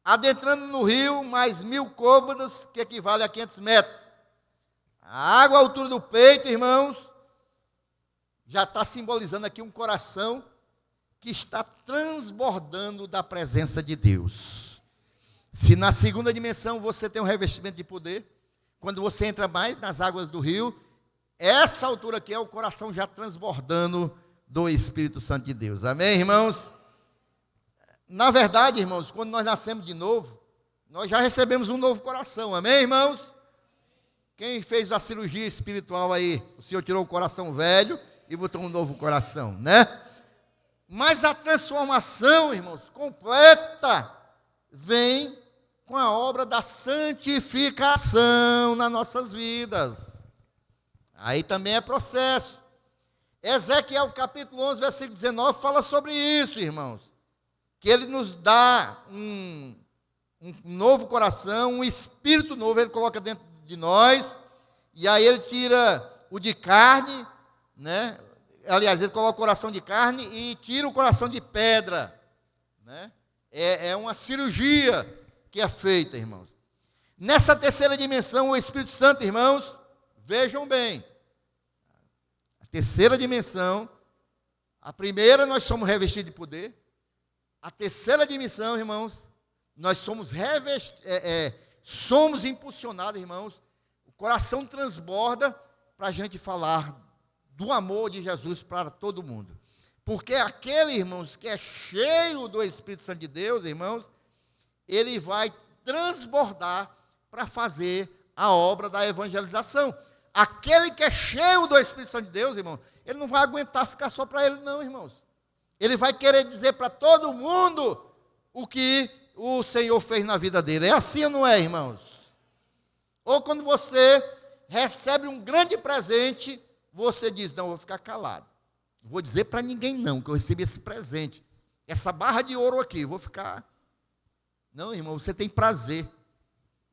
adentrando no rio, mais 1000 côvados, que equivale a 500 metros. A água à altura do peito, irmãos, já está simbolizando aqui um coração que está transbordando da presença de Deus. Se na segunda dimensão você tem um revestimento de poder, quando você entra mais nas águas do rio, essa altura aqui é o coração já transbordando do Espírito Santo de Deus. Amém, irmãos? Na verdade, irmãos, quando nós nascemos de novo, nós já recebemos um novo coração. Amém, irmãos? Quem fez a cirurgia espiritual aí? O Senhor tirou o coração velho e botou um novo coração, né? Mas a transformação, irmãos, completa, vem com a obra da santificação nas nossas vidas. Aí também é processo. Ezequiel capítulo 11, versículo 19, fala sobre isso, irmãos. Que ele nos dá um novo coração, um espírito novo, ele coloca dentro de nós, e aí ele tira o de carne, né? Aliás, ele coloca o coração de carne e tira o coração de pedra, né? É uma cirurgia que é feita, irmãos. Nessa terceira dimensão, o Espírito Santo, irmãos, vejam bem, a terceira dimensão, a primeira nós somos revestidos de poder, a terceira dimensão, irmãos, nós somos somos impulsionados, irmãos, o coração transborda para a gente falar do amor de Jesus para todo mundo. Porque aquele, irmãos, que é cheio do Espírito Santo de Deus, irmãos, ele vai transbordar para fazer a obra da evangelização. Aquele que é cheio do Espírito Santo de Deus, irmão, ele não vai aguentar ficar só para ele, não, irmãos. Ele vai querer dizer para todo mundo o que o Senhor fez na vida dele. É assim ou não é, irmãos? Ou quando você recebe um grande presente, você diz, não, eu vou ficar calado. Não vou dizer para ninguém não, que eu recebi esse presente. Essa barra de ouro aqui, eu vou ficar... Não, irmão, você tem prazer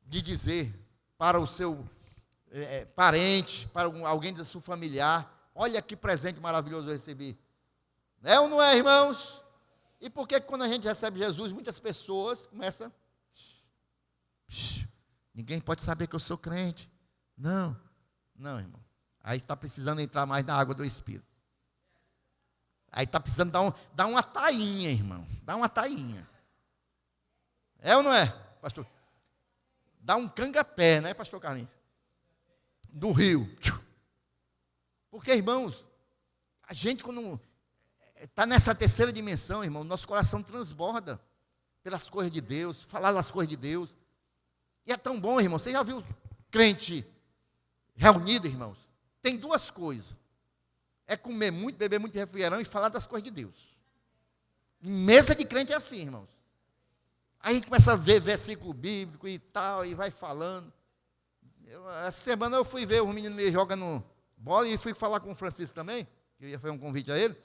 de dizer para o seu parente, para alguém da sua familiar, olha que presente maravilhoso eu recebi. É ou não é, irmãos? E por que quando a gente recebe Jesus, muitas pessoas começam... Ninguém pode saber que eu sou crente. Não, irmão. Aí está precisando entrar mais na água do Espírito. Aí está precisando dar uma tainha, irmão. Dá uma tainha. É ou não é, pastor? Dá um cangapé, né, pastor Carlinhos? Do rio. Porque, irmãos, a gente quando está nessa terceira dimensão, irmão, nosso coração transborda pelas coisas de Deus, falar das coisas de Deus. E é tão bom, irmão. Você já viu crente reunido, irmãos? Tem duas coisas. É comer muito, beber muito refrigerante e falar das coisas de Deus. Em mesa de crente é assim, irmãos. Aí a gente começa a ver versículo bíblico e tal, e vai falando. Essa semana eu fui ver os meninos me jogando bola e fui falar com o Francisco também, que eu ia fazer um convite a ele.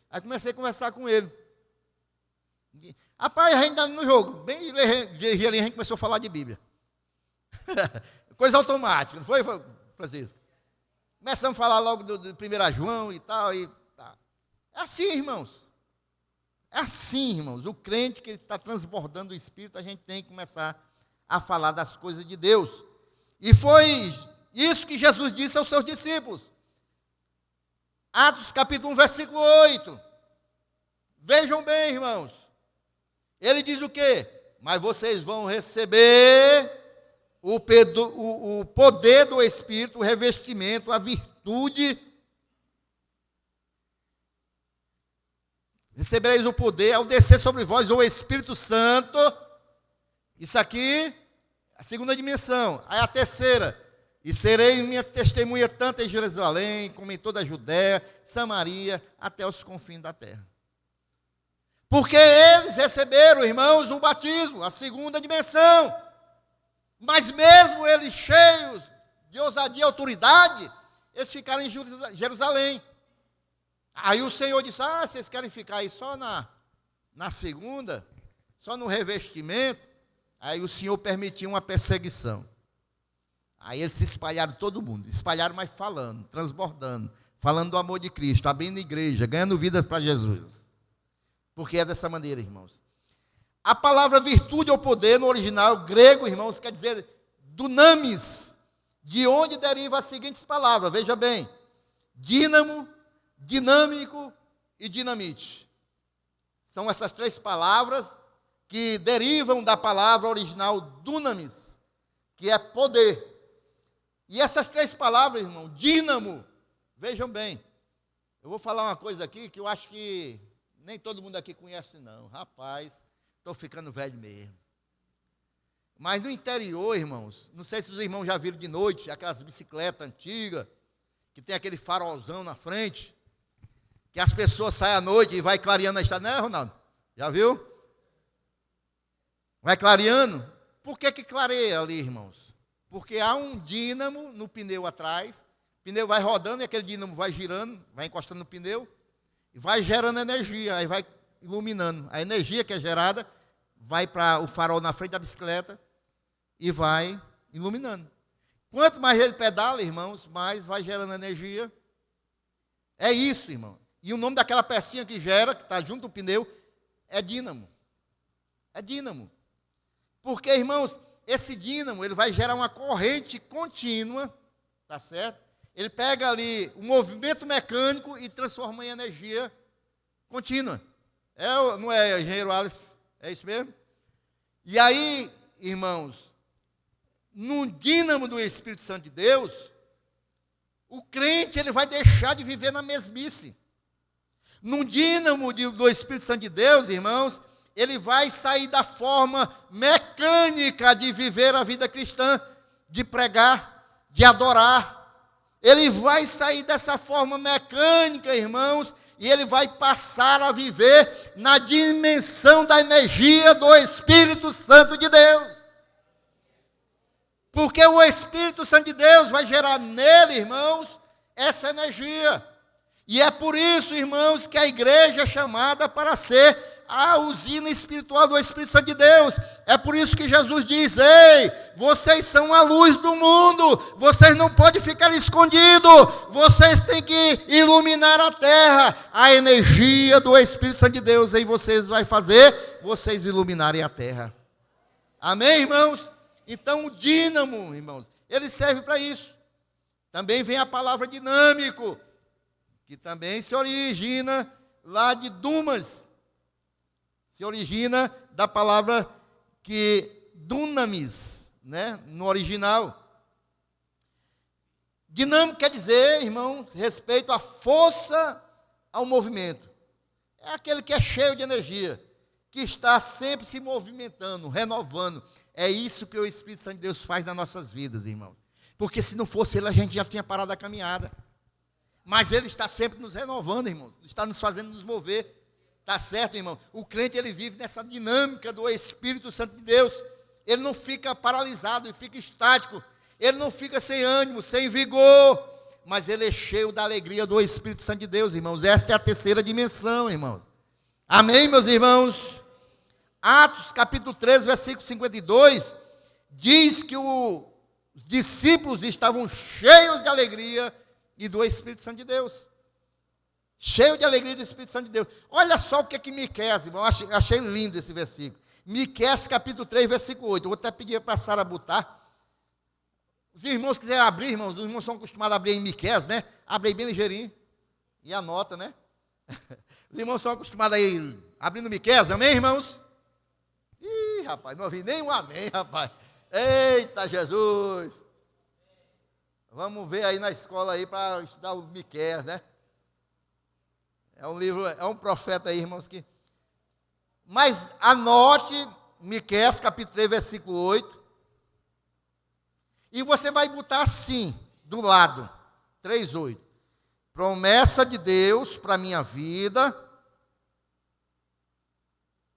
Aí comecei a conversar com ele. Rapaz, a gente está no jogo. Bem ali a gente começou a falar de Bíblia. Coisa automática, não foi, Francisco? Começamos a falar logo do 1 João e tal. Tá. É assim, irmãos. É assim, irmãos. O crente que está transbordando o Espírito, a gente tem que começar a falar das coisas de Deus. E foi isso que Jesus disse aos seus discípulos. Atos capítulo 1, versículo 8. Vejam bem, irmãos. Ele diz o quê? Mas vocês vão receber o poder do Espírito, o revestimento, a virtude. Recebereis o poder ao descer sobre vós o Espírito Santo. Isso aqui, a segunda dimensão. Aí a terceira. E serei minha testemunha tanto em Jerusalém, como em toda a Judéia, Samaria, até os confins da terra. Porque eles receberam, irmãos, o batismo, a segunda dimensão. Mas mesmo eles cheios de ousadia e autoridade, eles ficaram em Jerusalém. Aí o Senhor disse, vocês querem ficar aí só na segunda, só no revestimento? Aí o Senhor permitiu uma perseguição. Aí eles se espalharam todo mundo, espalharam, mas falando, transbordando, falando do amor de Cristo, abrindo igreja, ganhando vida para Jesus. Porque é dessa maneira, irmãos. A palavra virtude ou poder, no original grego, irmãos, quer dizer dunamis, de onde deriva as seguintes palavras, veja bem, dínamo, dinâmico e dinamite. São essas três palavras que derivam da palavra original dunamis, que é poder. E essas três palavras, irmão, dínamo, vejam bem, eu vou falar uma coisa aqui que eu acho que nem todo mundo aqui conhece não, rapaz, estou ficando velho mesmo. Mas no interior, irmãos, não sei se os irmãos já viram de noite, aquelas bicicletas antigas, que tem aquele farolzão na frente, que as pessoas saem à noite e vai clareando a estrada, né, Ronaldo? Já viu? Vai clareando. Por que clareia ali, irmãos? Porque há um dínamo no pneu atrás, o pneu vai rodando e aquele dínamo vai girando, vai encostando no pneu, e vai gerando energia, aí vai iluminando. A energia que é gerada vai para o farol na frente da bicicleta e vai iluminando. Quanto mais ele pedala, irmãos, mais vai gerando energia. É isso, irmão. E o nome daquela pecinha que gera, que está junto do pneu, é dínamo. É dínamo. Porque, irmãos, esse dínamo, ele vai gerar uma corrente contínua, tá certo? Ele pega ali um movimento mecânico e transforma em energia contínua. Não é, engenheiro Aleph? É isso mesmo? E aí, irmãos, no dínamo do Espírito Santo de Deus, o crente ele vai deixar de viver na mesmice. No dínamo do Espírito Santo de Deus, irmãos, ele vai sair da forma mecânica de viver a vida cristã, de pregar, de adorar. Ele vai sair dessa forma mecânica, irmãos, e ele vai passar a viver na dimensão da energia do Espírito Santo de Deus. Porque o Espírito Santo de Deus vai gerar nele, irmãos, essa energia. E é por isso, irmãos, que a igreja é chamada para ser a usina espiritual do Espírito Santo de Deus. É por isso que Jesus diz, ei, vocês são a luz do mundo, vocês não podem ficar escondidos, vocês têm que iluminar a terra. A energia do Espírito Santo de Deus em vocês vai fazer vocês iluminarem a terra. Amém, irmãos? Então o dínamo, irmãos, ele serve para isso. Também vem a palavra dinâmico, que também se origina lá de Dumas. Se origina da palavra que dunamis, né, no original. Dinâmico quer dizer, irmãos, respeito à força, ao movimento. É aquele que é cheio de energia, que está sempre se movimentando, renovando. É isso que o Espírito Santo de Deus faz nas nossas vidas, irmãos. Porque se não fosse ele, a gente já tinha parado a caminhada. Mas ele está sempre nos renovando, irmãos. Está nos fazendo nos mover. Está certo, irmão? O crente, ele vive nessa dinâmica do Espírito Santo de Deus. Ele não fica paralisado, ele fica estático. Ele não fica sem ânimo, sem vigor. Mas ele é cheio da alegria do Espírito Santo de Deus, irmãos. Esta é a terceira dimensão, irmãos. Amém, meus irmãos? Atos, capítulo 13, versículo 52, diz que os discípulos estavam cheios de alegria e do Espírito Santo de Deus. Cheio de alegria do Espírito Santo de Deus. Olha só o que é que Miqueias, irmão, achei lindo esse versículo. Miqueias, capítulo 3, versículo 8. Eu vou até pedir para a Sara botar. Os irmãos quiserem abrir, irmãos, os irmãos são acostumados a abrir em Miqueias, né? Abre bem ligeirinho. E anota, né? Os irmãos são acostumados a ir abrindo Miqueias, amém, irmãos? Ih, rapaz, não ouvi nenhum amém, rapaz. Eita, Jesus. Vamos ver aí na escola aí para estudar o Miqueias, né? É um livro, é um profeta aí, irmãos, que... Mas anote Miqueias, capítulo 3, versículo 8. E você vai botar assim, do lado, 3:8. Promessa de Deus para a minha vida,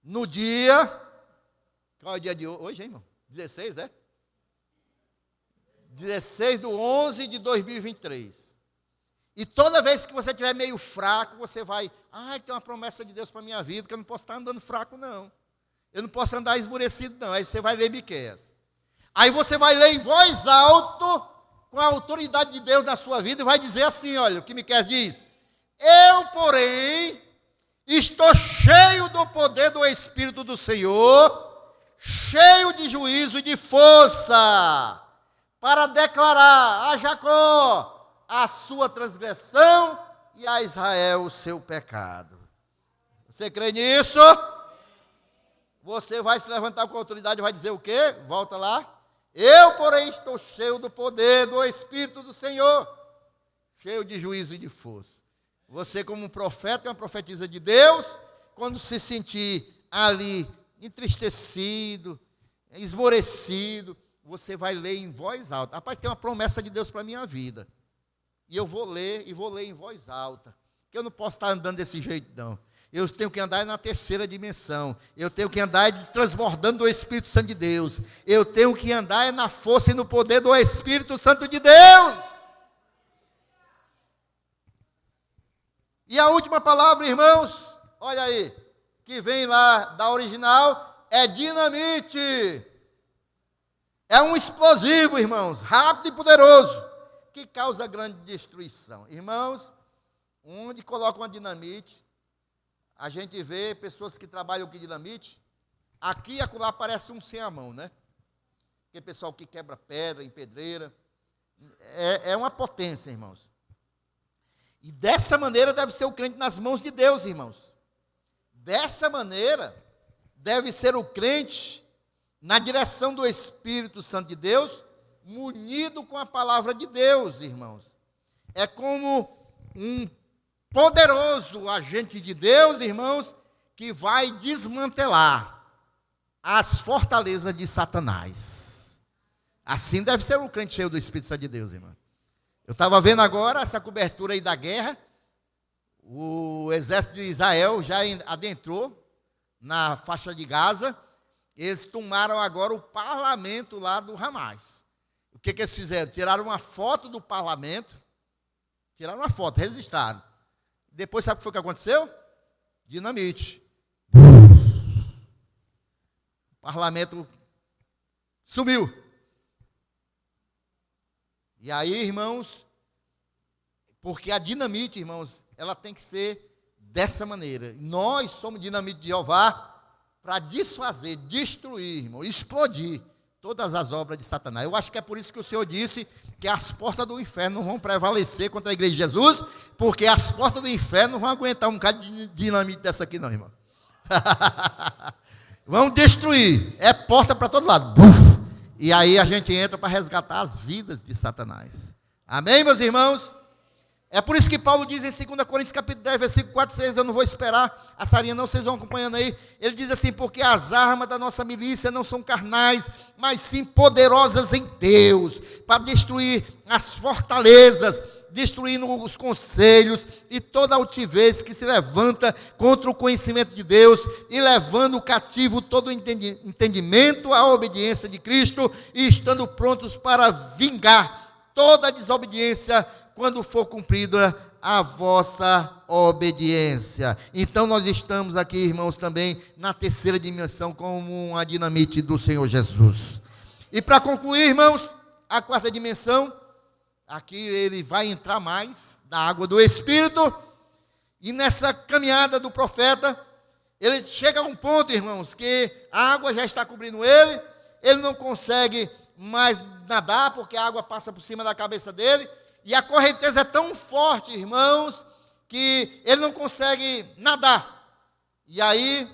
no dia... Qual é o dia de hoje, hein, irmão? 16, é? 16/11/2023. E toda vez que você estiver meio fraco, você vai... tem uma promessa de Deus para a minha vida, que eu não posso estar andando fraco, não. Eu não posso andar esmurecido, não. Aí você vai ler Miqueias. Aí você vai ler em voz alta, com a autoridade de Deus na sua vida, e vai dizer assim, olha, o que Miqueias diz. Eu, porém, estou cheio do poder do Espírito do Senhor, cheio de juízo e de força, para declarar a Jacó a sua transgressão e a Israel o seu pecado. Você crê nisso? Você vai se levantar com autoridade e vai dizer o quê? Volta lá. Eu, porém, estou cheio do poder do Espírito do Senhor, cheio de juízo e de força. Você, como um profeta e uma profetisa de Deus, quando se sentir ali entristecido, esmorecido, você vai ler em voz alta. Rapaz, tem uma promessa de Deus para a minha vida. E eu vou ler em voz alta. Que eu não posso estar andando desse jeito, não. Eu tenho que andar na terceira dimensão. Eu tenho que andar transbordando do Espírito Santo de Deus. Eu tenho que andar na força e no poder do Espírito Santo de Deus. E a última palavra, irmãos, olha aí, que vem lá da original, é dinamite. É um explosivo, irmãos, rápido e poderoso, que causa grande destruição. Irmãos, onde coloca uma dinamite, a gente vê pessoas que trabalham com dinamite, aqui e acolá parece um sem a mão, né? Aquele pessoal que quebra pedra em pedreira. É uma potência, irmãos. E dessa maneira deve ser o crente nas mãos de Deus, irmãos. Dessa maneira deve ser o crente na direção do Espírito Santo de Deus, munido com a palavra de Deus, irmãos. É como um poderoso agente de Deus, irmãos, que vai desmantelar as fortalezas de Satanás. Assim deve ser um crente cheio do Espírito Santo de Deus, irmão. Eu estava vendo agora essa cobertura aí da guerra. O exército de Israel já adentrou na faixa de Gaza. Eles tomaram agora o parlamento lá do Hamas. O que eles fizeram? Tiraram uma foto do parlamento. Tiraram uma foto, registraram. Depois, sabe o que foi que aconteceu? Dinamite. O parlamento sumiu. E aí, irmãos, porque a dinamite, irmãos, ela tem que ser dessa maneira. Nós somos dinamite de Jeová para desfazer, destruir, irmão, explodir todas as obras de Satanás. Eu acho que é por isso que o Senhor disse que as portas do inferno não vão prevalecer contra a igreja de Jesus, porque as portas do inferno não vão aguentar um bocado de dinamite dessa aqui não, irmão. Vão destruir. É porta para todo lado. Buf! E aí a gente entra para resgatar as vidas de Satanás. Amém, meus irmãos? É por isso que Paulo diz em 2 Coríntios capítulo 10, versículo 4 e 6, eu não vou esperar a Sarinha não, vocês vão acompanhando aí. Ele diz assim, porque as armas da nossa milícia não são carnais, mas sim poderosas em Deus, para destruir as fortalezas, destruindo os conselhos e toda altivez que se levanta contra o conhecimento de Deus e levando cativo todo o entendimento à obediência de Cristo e estando prontos para vingar toda a desobediência quando for cumprida a vossa obediência. Então nós estamos aqui, irmãos, também na terceira dimensão como uma dinamite do Senhor Jesus. E para concluir, irmãos, a quarta dimensão, aqui ele vai entrar mais na água do Espírito, e nessa caminhada do profeta, ele chega a um ponto, irmãos, que a água já está cobrindo ele não consegue mais nadar, porque a água passa por cima da cabeça dele, e a correnteza é tão forte, irmãos, que ele não consegue nadar. E aí,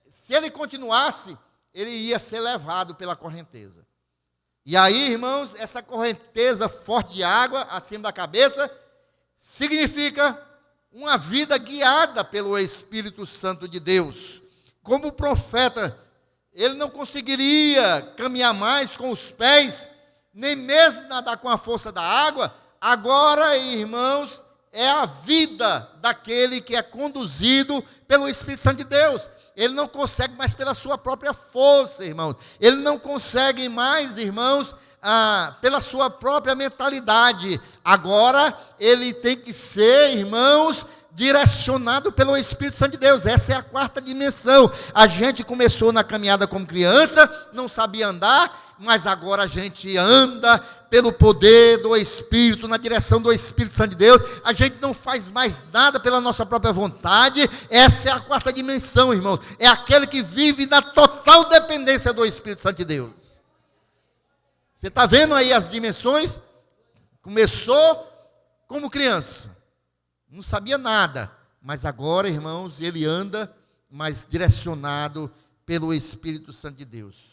se ele continuasse, ele ia ser levado pela correnteza. E aí, irmãos, essa correnteza forte de água acima da cabeça significa uma vida guiada pelo Espírito Santo de Deus. Como o profeta, ele não conseguiria caminhar mais com os pés, nem mesmo nadar com a força da água. Agora, irmãos, é a vida daquele que é conduzido pelo Espírito Santo de Deus. Ele não consegue mais pela sua própria força, irmãos. Ele não consegue mais, irmãos, pela sua própria mentalidade. Agora, ele tem que ser, irmãos, direcionado pelo Espírito Santo de Deus. Essa é a quarta dimensão. A gente começou na caminhada como criança, não sabia andar, mas agora a gente anda pelo poder do Espírito, na direção do Espírito Santo de Deus. A gente não faz mais nada pela nossa própria vontade. Essa é a quarta dimensão, irmãos. É aquele que vive na total dependência do Espírito Santo de Deus. Você está vendo aí as dimensões? Começou como criança, não sabia nada, mas agora, irmãos, ele anda mais direcionado pelo Espírito Santo de Deus.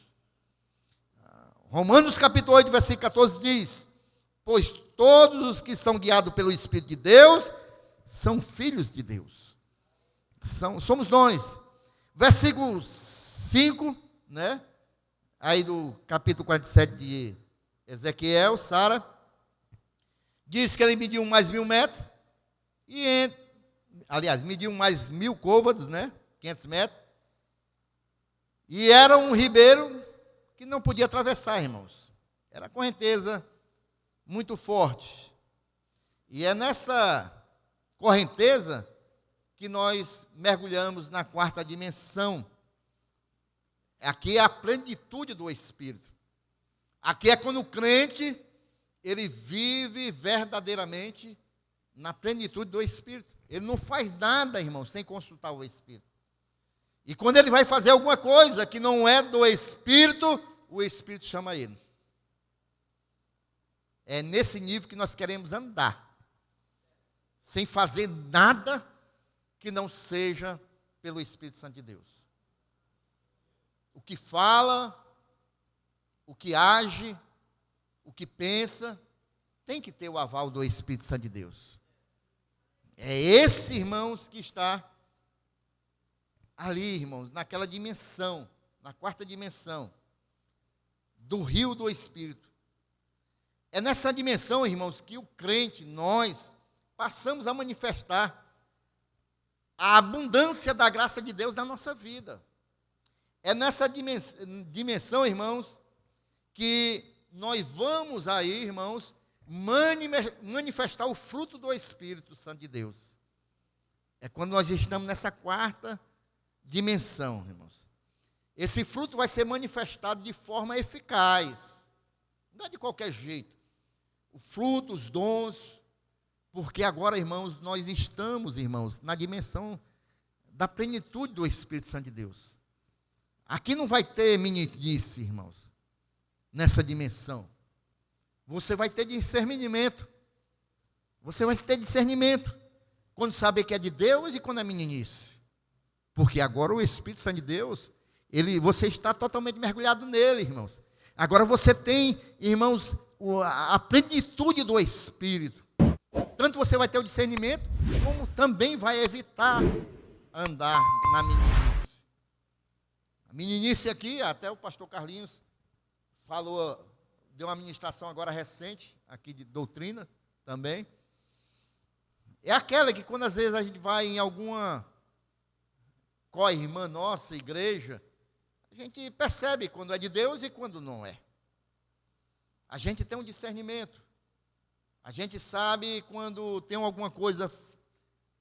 Romanos capítulo 8, versículo 14 diz, pois todos os que são guiados pelo Espírito de Deus, são filhos de Deus. Somos nós. Versículo 5, né? Aí do capítulo 47 de Ezequiel, Sara, diz que ele mediu mais 1.000 metros, mediu mais 1.000 côvados, né? 500 metros, e era um ribeiro que não podia atravessar, irmãos. Era correnteza muito forte. E é nessa correnteza que nós mergulhamos na quarta dimensão. Aqui é a plenitude do Espírito. Aqui é quando o crente, ele vive verdadeiramente na plenitude do Espírito. Ele não faz nada, irmão, sem consultar o Espírito. E quando ele vai fazer alguma coisa que não é do Espírito, o Espírito chama ele. É nesse nível que nós queremos andar, sem fazer nada que não seja pelo Espírito Santo de Deus. O que fala, o que age, o que pensa, tem que ter o aval do Espírito Santo de Deus. É esse, irmãos, que está ali, irmãos, naquela dimensão, na quarta dimensão, do rio do Espírito. É nessa dimensão, irmãos, que o crente, nós, passamos a manifestar a abundância da graça de Deus na nossa vida. É nessa dimensão, irmãos, que nós vamos aí, irmãos, manifestar o fruto do Espírito Santo de Deus. É quando nós estamos nessa quarta dimensão, irmãos. Esse fruto vai ser manifestado de forma eficaz. Não é de qualquer jeito. O fruto, os dons, porque agora, irmãos, nós estamos, irmãos, na dimensão da plenitude do Espírito Santo de Deus. Aqui não vai ter meninice, irmãos, nessa dimensão. Você vai ter discernimento. Você vai ter discernimento. Quando saber que é de Deus e quando é meninice. Porque agora o Espírito Santo de Deus, você está totalmente mergulhado nele, irmãos. Agora você tem, irmãos, a plenitude do Espírito. Tanto você vai ter o discernimento, como também vai evitar andar na meninice. A meninice aqui, até o pastor Carlinhos falou, deu uma ministração agora recente, aqui de doutrina também. É aquela que quando às vezes a gente vai em alguma co-irmã nossa, igreja, a gente percebe quando é de Deus e quando não é. A gente tem um discernimento. A gente sabe quando tem alguma coisa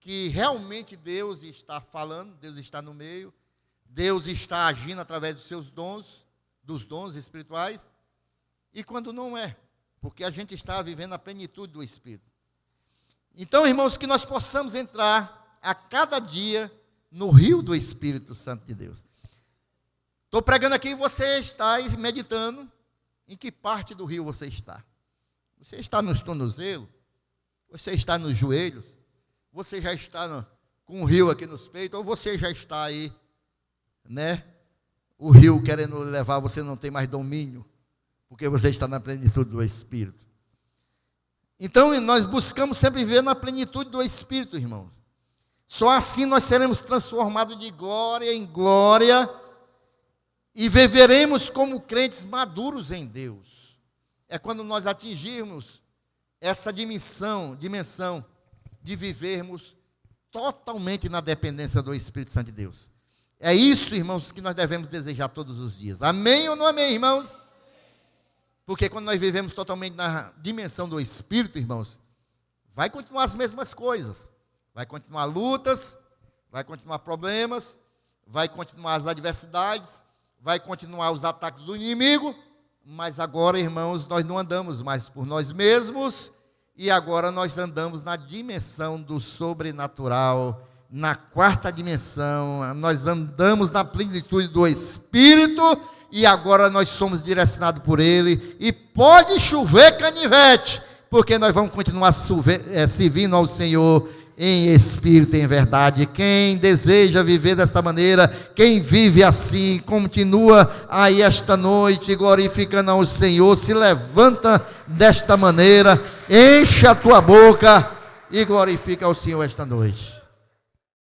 que realmente Deus está falando, Deus está no meio, Deus está agindo através dos seus dons, dos dons espirituais, e quando não é, porque a gente está vivendo a plenitude do Espírito. Então, irmãos, que nós possamos entrar a cada dia no rio do Espírito Santo de Deus. Estou pregando aqui e você está meditando em que parte do rio você está. Você está nos tornozelos? Você está nos joelhos? Você já está com o rio aqui nos peitos? Ou você já está aí, né? O rio querendo levar, você não tem mais domínio, porque você está na plenitude do Espírito. Então, nós buscamos sempre viver na plenitude do Espírito, irmãos. Só assim nós seremos transformados de glória em glória e viveremos como crentes maduros em Deus. É quando nós atingirmos essa dimensão de vivermos totalmente na dependência do Espírito Santo de Deus. É isso, irmãos, que nós devemos desejar todos os dias. Amém ou não amém, irmãos? Porque quando nós vivemos totalmente na dimensão do Espírito, irmãos, vai continuar as mesmas coisas. Vai continuar lutas, vai continuar problemas, vai continuar as adversidades, vai continuar os ataques do inimigo, mas agora, irmãos, nós não andamos mais por nós mesmos, e agora nós andamos na dimensão do sobrenatural, na quarta dimensão, nós andamos na plenitude do Espírito, e agora nós somos direcionados por Ele, e pode chover canivete, porque nós vamos continuar servindo ao Senhor em espírito e em verdade. Quem deseja viver desta maneira, quem vive assim, continua aí esta noite glorificando ao Senhor, se levanta desta maneira, enche a tua boca e glorifica ao Senhor esta noite.